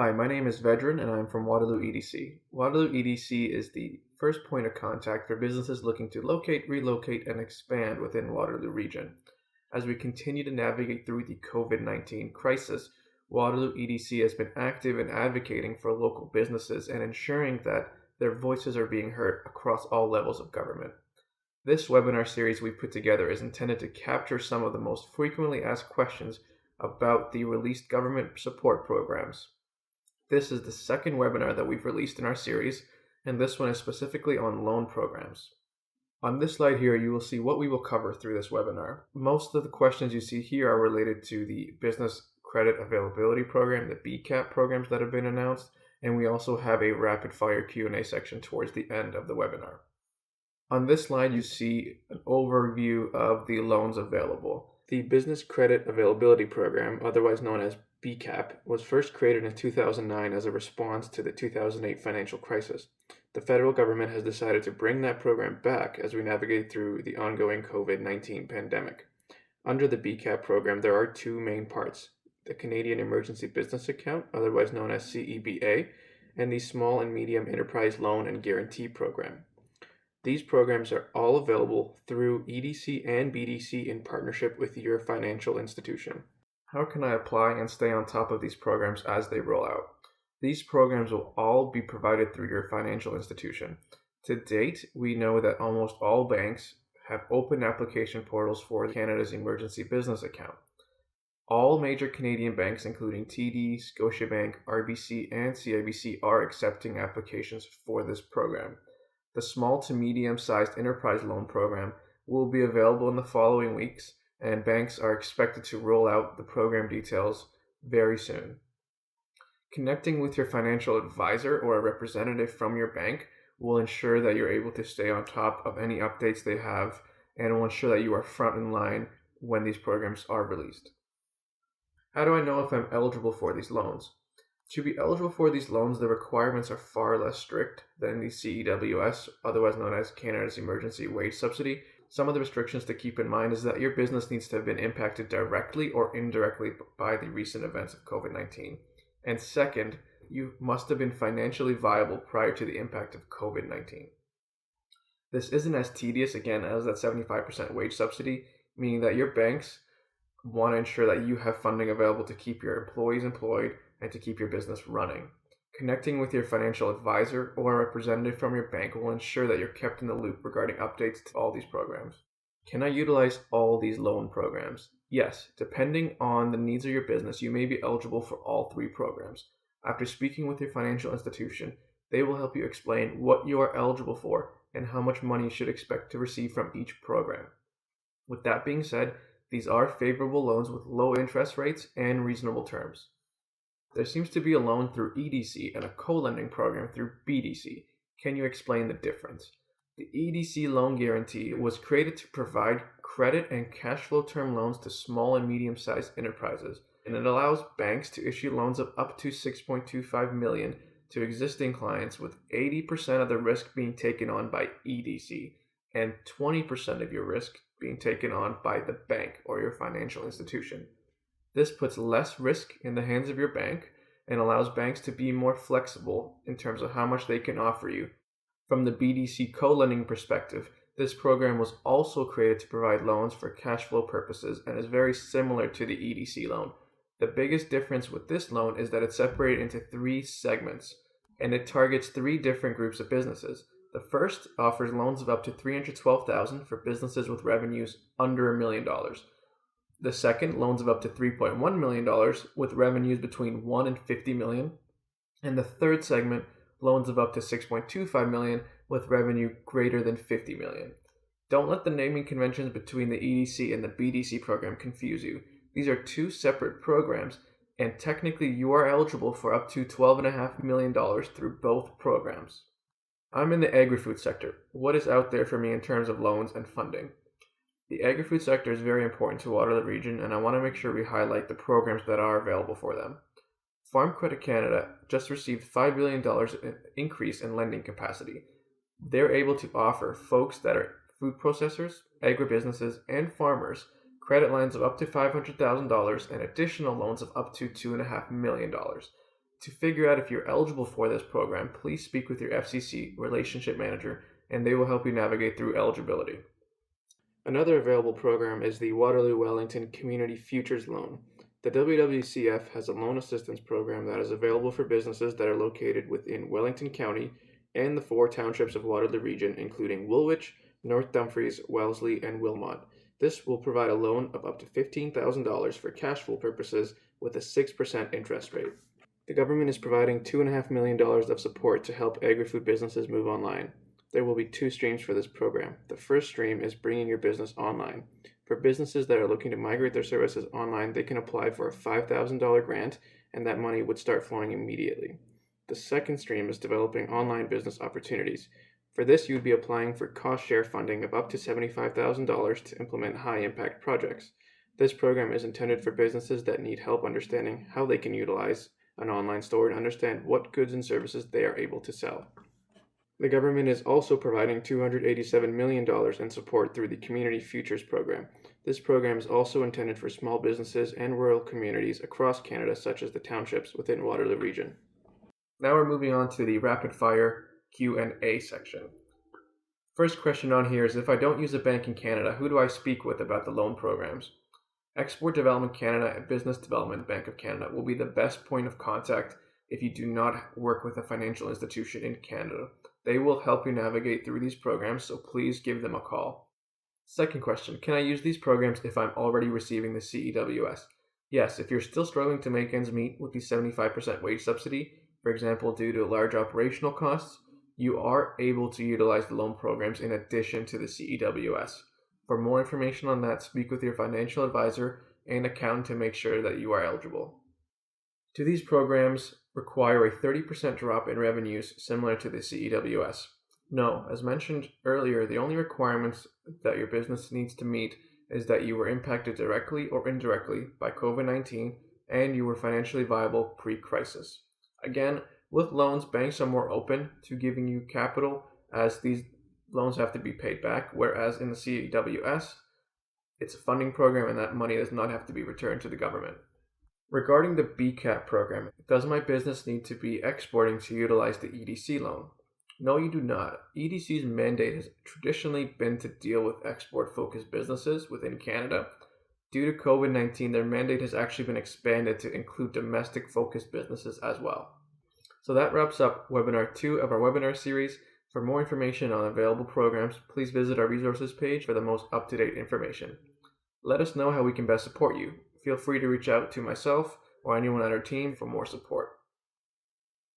Hi, my name is Vedran and I'm from Waterloo EDC. Waterloo EDC is the first point of contact for businesses looking to locate, relocate, and expand within Waterloo region. As we continue to navigate through the COVID-19 crisis, Waterloo EDC has been active in advocating for local businesses and ensuring that their voices are being heard across all levels of government. This webinar series we put together is intended to capture some of the most frequently asked questions about the released government support programs. This is the second webinar that we've released in our series, and this one is specifically on loan programs. On this slide here, you will see what we will cover through this webinar. Most of the questions you see here are related to the Business Credit Availability Program, the BCAP programs that have been announced, and we also have a rapid fire Q&A section towards the end of the webinar. On this slide, you see an overview of the loans available. The Business Credit Availability Program, otherwise known as BCAP, was first created in 2009 as a response to the 2008 financial crisis. The federal government has decided to bring that program back as we navigate through the ongoing COVID-19 pandemic. Under the BCAP program, there are two main parts: the Canadian Emergency Business Account, otherwise known as CEBA, and the Small and Medium Enterprise Loan and Guarantee Program. These programs are all available through EDC and BDC in partnership with your financial institution. How can I apply and stay on top of these programs as they roll out? These programs will all be provided through your financial institution. To date, we know that almost all banks have open application portals for Canada's Emergency Business Account. All major Canadian banks, including TD, Scotiabank, RBC, and CIBC, are accepting applications for this program. The small to medium-sized enterprise loan program will be available in the following weeks, and banks are expected to roll out the program details very soon. Connecting with your financial advisor or a representative from your bank will ensure that you're able to stay on top of any updates they have and will ensure that you are front in line when these programs are released. How do I know if I'm eligible for these loans? To be eligible for these loans, the requirements are far less strict than the CEWS, otherwise known as Canada's Emergency Wage Subsidy. Some of the restrictions to keep in mind is that your business needs to have been impacted directly or indirectly by the recent events of COVID-19. And second, you must have been financially viable prior to the impact of COVID-19. This isn't as tedious, again, as that 75% wage subsidy, meaning that your banks want to ensure that you have funding available to keep your employees employed and to keep your business running. Connecting with your financial advisor or a representative from your bank will ensure that you're kept in the loop regarding updates to all these programs. Can I utilize all these loan programs? Yes, depending on the needs of your business, you may be eligible for all three programs. After speaking with your financial institution, they will help you explain what you are eligible for and how much money you should expect to receive from each program. With that being said, these are favorable loans with low interest rates and reasonable terms. There seems to be a loan through EDC and a co-lending program through BDC. Can you explain the difference? The EDC loan guarantee was created to provide credit and cash flow term loans to small and medium-sized enterprises, and it allows banks to issue loans of up to $6.25 million to existing clients, with 80% of the risk being taken on by EDC and 20% of your risk being taken on by the bank or your financial institution. This puts less risk in the hands of your bank and allows banks to be more flexible in terms of how much they can offer you. From the BDC co-lending perspective, this program was also created to provide loans for cash flow purposes and is very similar to the EDC loan. The biggest difference with this loan is that it's separated into three segments, and it targets three different groups of businesses. The first offers loans of up to $312,000 for businesses with revenues under $1 million. The second, loans of up to $3.1 million with revenues between $1 and $50 million. And the third segment, loans of up to $6.25 million with revenue greater than $50 million. Don't let the naming conventions between the EDC and the BDC program confuse you. These are two separate programs, and technically you are eligible for up to $12.5 million through both programs. I'm in the agri-food sector. What is out there for me in terms of loans and funding? The agri-food sector is very important to Waterloo region, and I want to make sure we highlight the programs that are available for them. Farm Credit Canada just received $5 billion in increase in lending capacity. They're able to offer folks that are food processors, agribusinesses, and farmers credit lines of up to $500,000 and additional loans of up to $2.5 million. To figure out if you're eligible for this program, please speak with your FCC relationship manager and they will help you navigate through eligibility. Another available program is the Waterloo Wellington Community Futures Loan. The WWCF has a loan assistance program that is available for businesses that are located within Wellington County and the 4 townships of Waterloo Region, including Woolwich, North Dumfries, Wellesley, and Wilmot. This will provide a loan of up to $15,000 for cash flow purposes with a 6% interest rate. The government is providing $2.5 million of support to help agri-food businesses move online. There will be 2 streams for this program. The first stream is bringing your business online. For businesses that are looking to migrate their services online, they can apply for a $5,000 grant, and that money would start flowing immediately. The second stream is developing online business opportunities. For this, you would be applying for cost share funding of up to $75,000 to implement high-impact projects. This program is intended for businesses that need help understanding how they can utilize an online store and understand what goods and services they are able to sell. The government is also providing $287 million in support through the Community Futures Program. This program is also intended for small businesses and rural communities across Canada, such as the townships within Waterloo Region. Now we're moving on to the rapid fire Q&A section. First question on here is, if I don't use a bank in Canada, who do I speak with about the loan programs? Export Development Canada and Business Development Bank of Canada will be the best point of contact if you do not work with a financial institution in Canada. They will help you navigate through these programs, so please give them a call. Second question, can I use these programs if I'm already receiving the CEWS? Yes, if you're still struggling to make ends meet with the 75% wage subsidy, for example, due to large operational costs, you are able to utilize the loan programs in addition to the CEWS. For more information on that, speak with your financial advisor and accountant to make sure that you are eligible. Do these programs require a 30% drop in revenues similar to the CEWS? No, as mentioned earlier, the only requirements that your business needs to meet is that you were impacted directly or indirectly by COVID-19 and you were financially viable pre-crisis. Again, with loans, banks are more open to giving you capital as these loans have to be paid back, whereas in the CEWS, it's a funding program and that money does not have to be returned to the government. Regarding the BCAP program, does my business need to be exporting to utilize the EDC loan? No, you do not. EDC's mandate has traditionally been to deal with export-focused businesses within Canada. Due to COVID-19, their mandate has actually been expanded to include domestic-focused businesses as well. So that wraps up webinar 2 of our webinar series. For more information on available programs, please visit our resources page for the most up-to-date information. Let us know how we can best support you. Feel free to reach out to myself or anyone on our team for more support.